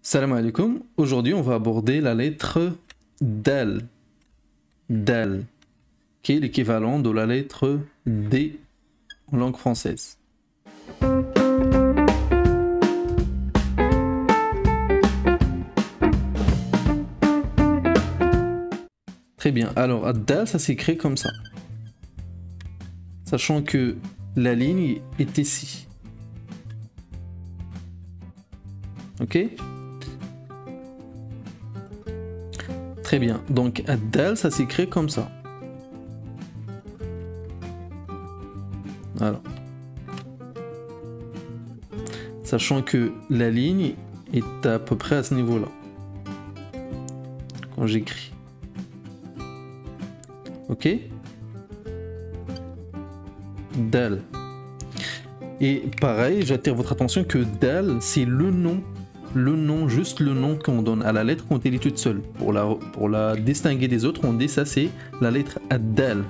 Salam alaikum. Aujourd'hui, on va aborder la lettre Dal. Dal, qui est l'équivalent de la lettre D en langue française. Très bien. Alors, Ad-Dal, ça s'écrit comme ça. Sachant que la ligne est ici. Ok? Très bien. Donc, Ad-Dal, ça s'écrit comme ça. Alors. Sachant que la ligne est à peu près à ce niveau-là. Quand j'écris. Ok? Dal. Et pareil, j'attire votre attention que Dal, c'est le nom, juste le nom qu'on donne à la lettre quand elle est toute seule. Pour la distinguer des autres, on dit ça c'est la lettre Ad-Dal.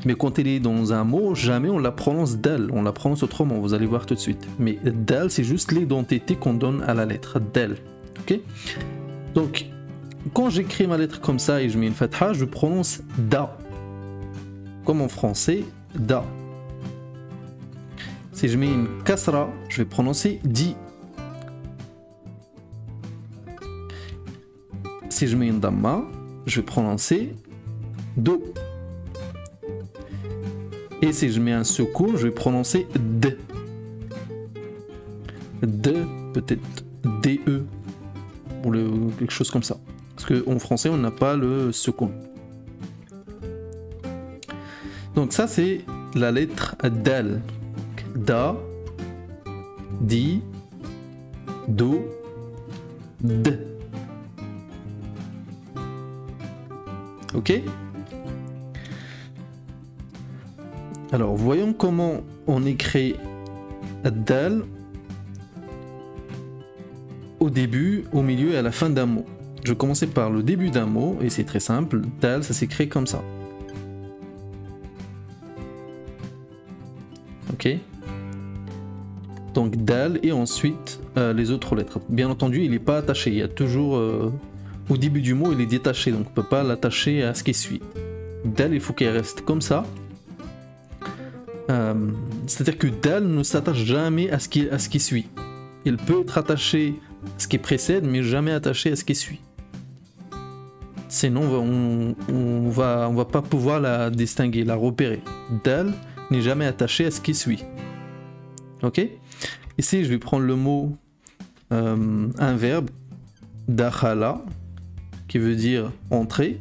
Mais quand elle est dans un mot, jamais on la prononce Dal, on la prononce autrement, vous allez voir tout de suite. Mais Dal, c'est juste l'identité qu'on donne à la lettre Dal. Ok? Donc, quand j'écris ma lettre comme ça et je mets une fatha, je prononce Da. Comme en français, Da. Si je mets une kasra, je vais prononcer Di. Si je mets une damma, je vais prononcer Do. Et si je mets un soukoun, je vais prononcer D. D, peut-être DE, ou quelque chose comme ça. Parce qu'en français, on n'a pas le soukoun. Donc ça, c'est la lettre Dal. Da, Di, Do, D. Ok? Alors, voyons comment on écrit Dal au début, au milieu et à la fin d'un mot. Je vais commencer par le début d'un mot, et c'est très simple. Dal, ça s'écrit comme ça. Ok? Donc Dal et ensuite les autres lettres. Bien entendu, il n'est pas attaché. Il y a toujours au début du mot, il est détaché, donc on ne peut pas l'attacher à ce qui suit. Dal, il faut qu'il reste comme ça. C'est-à-dire que Dal ne s'attache jamais à ce qui suit. Il peut être attaché à ce qui précède, mais jamais attaché à ce qui suit. Sinon, on va pas pouvoir la distinguer, la repérer. Dal n'est jamais attaché à ce qui suit. Ok? Ici, je vais prendre le mot, un verbe, dakhala, qui veut dire entrer.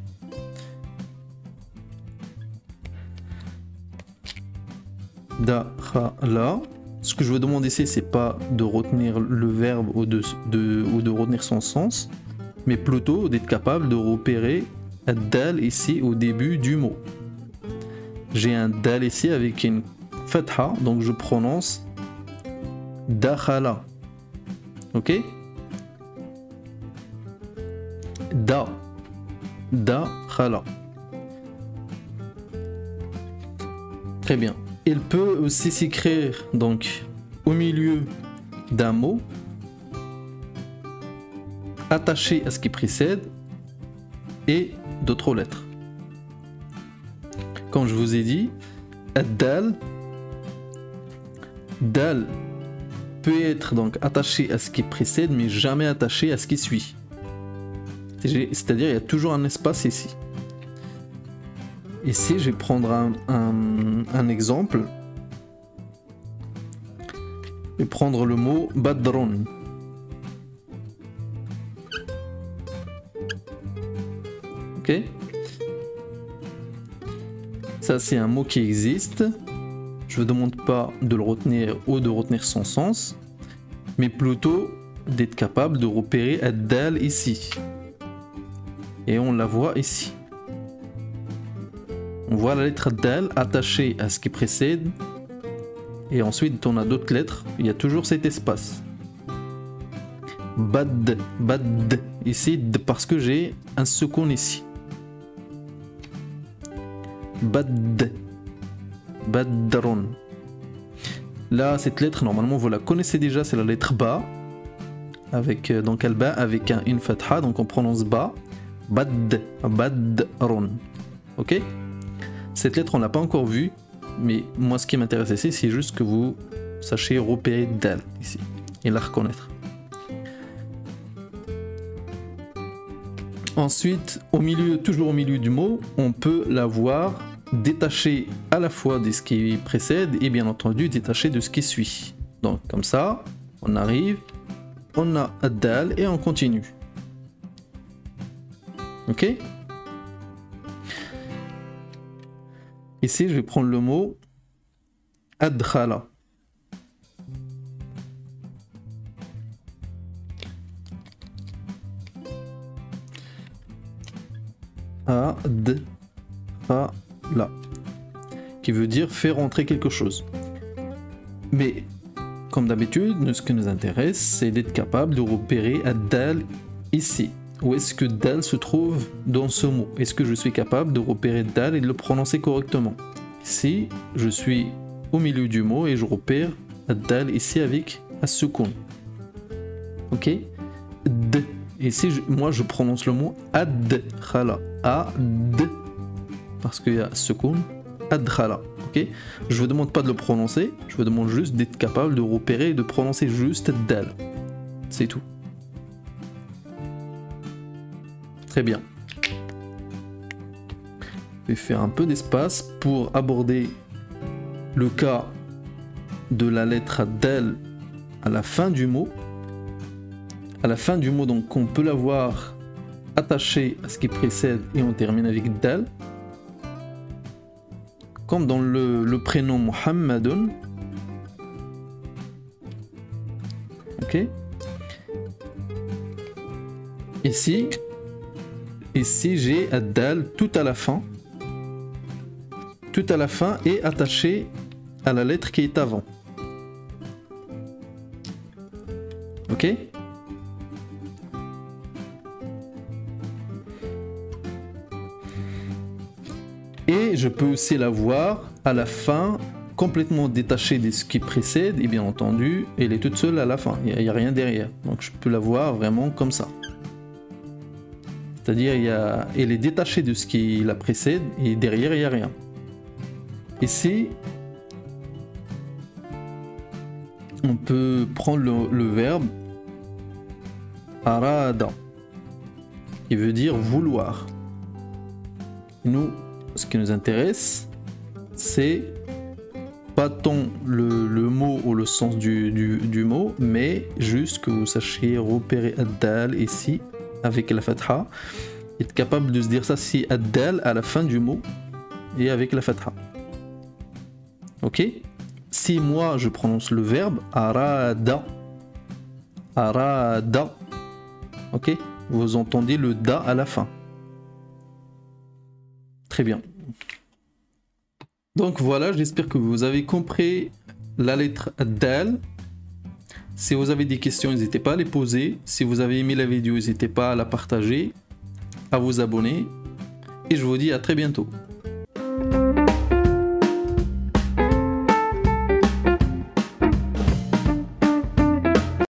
Dakhala. Ce que je veux demander ici, c'est pas de retenir le verbe ou de retenir son sens, mais plutôt d'être capable de repérer un dal ici au début du mot. J'ai un dal ici avec une fatha, donc je prononce dakhala. Ok? Dakhala. Très bien. Il peut aussi s'écrire donc au milieu d'un mot, attaché à ce qui précède et d'autres lettres. Comme je vous ai dit, Dal peut être donc attaché à ce qui précède mais jamais attaché à ce qui suit. C'est-à-dire il y a toujours un espace ici. Ici, je vais prendre un exemple. Je vais prendre le mot Badron. Ok? Ça, c'est un mot qui existe. Je ne vous demande pas de le retenir ou de retenir son sens, mais plutôt d'être capable de repérer Ad-Dal ici. Et on la voit ici. On voit la lettre Dal attachée à ce qui précède. Et ensuite, on a d'autres lettres. Il y a toujours cet espace. Bad. Ici, parce que j'ai un soukoun ici. Badron. Là, cette lettre, normalement, vous la connaissez déjà, c'est la lettre Ba. avec donc al-ba avec une fatha, donc on prononce ba, badrun. Ok? Cette lettre on l'a pas encore vue, mais moi ce qui m'intéresse ici c'est juste que vous sachiez repérer dal ici et la reconnaître. Ensuite, toujours au milieu du mot, on peut la voir détachée à la fois de ce qui précède et bien entendu détachée de ce qui suit. Donc comme ça, on arrive, on a ad-dal et on continue. Ok? Ici, je vais prendre le mot adkhala. Adkhala, qui veut dire faire rentrer quelque chose. Mais comme d'habitude, ce qui nous intéresse, c'est d'être capable de repérer ad-dal ici. Où est-ce que dal se trouve dans ce mot? Est-ce que je suis capable de repérer dal et de le prononcer correctement? Ici, je suis au milieu du mot et je repère ad-dal ici avec as-sukun. Ok? D. Ici, moi, je prononce le mot ad-khala. Ad. Parce qu'il y a sukun. Ad-khala. Ok? Je vous demande pas de le prononcer. Je vous demande juste d'être capable de repérer et de prononcer juste dal. C'est tout. Très bien. Je vais faire un peu d'espace pour aborder le cas de la lettre dal à la fin du mot. À la fin du mot, donc, on peut l'avoir attachée à ce qui précède et on termine avec dal. Comme dans le prénom Muhammadun. Ok. Ici j'ai ad-dal tout à la fin. Tout à la fin et attaché à la lettre qui est avant. Ok? Et je peux aussi la voir à la fin, complètement détachée de ce qui précède, et bien entendu, elle est toute seule à la fin, il n'y a rien derrière. Donc je peux la voir vraiment comme ça. C'est-à-dire, elle est détachée de ce qui la précède, et derrière, il n'y a rien. Ici, on peut prendre le verbe arada, qui veut dire vouloir. Nous, ce qui nous intéresse, c'est pas tant le mot ou le sens du mot, mais juste que vous sachiez repérer ad-dal ici avec la fatha, être capable de se dire ça si ad-dal à la fin du mot et avec la fatha. Ok? Si moi je prononce le verbe arada, arada, ok? Vous entendez le da à la fin. Très bien. Donc voilà, j'espère que vous avez compris la lettre dal. Si vous avez des questions, n'hésitez pas à les poser. Si vous avez aimé la vidéo, n'hésitez pas à la partager, à vous abonner. Et je vous dis à très bientôt.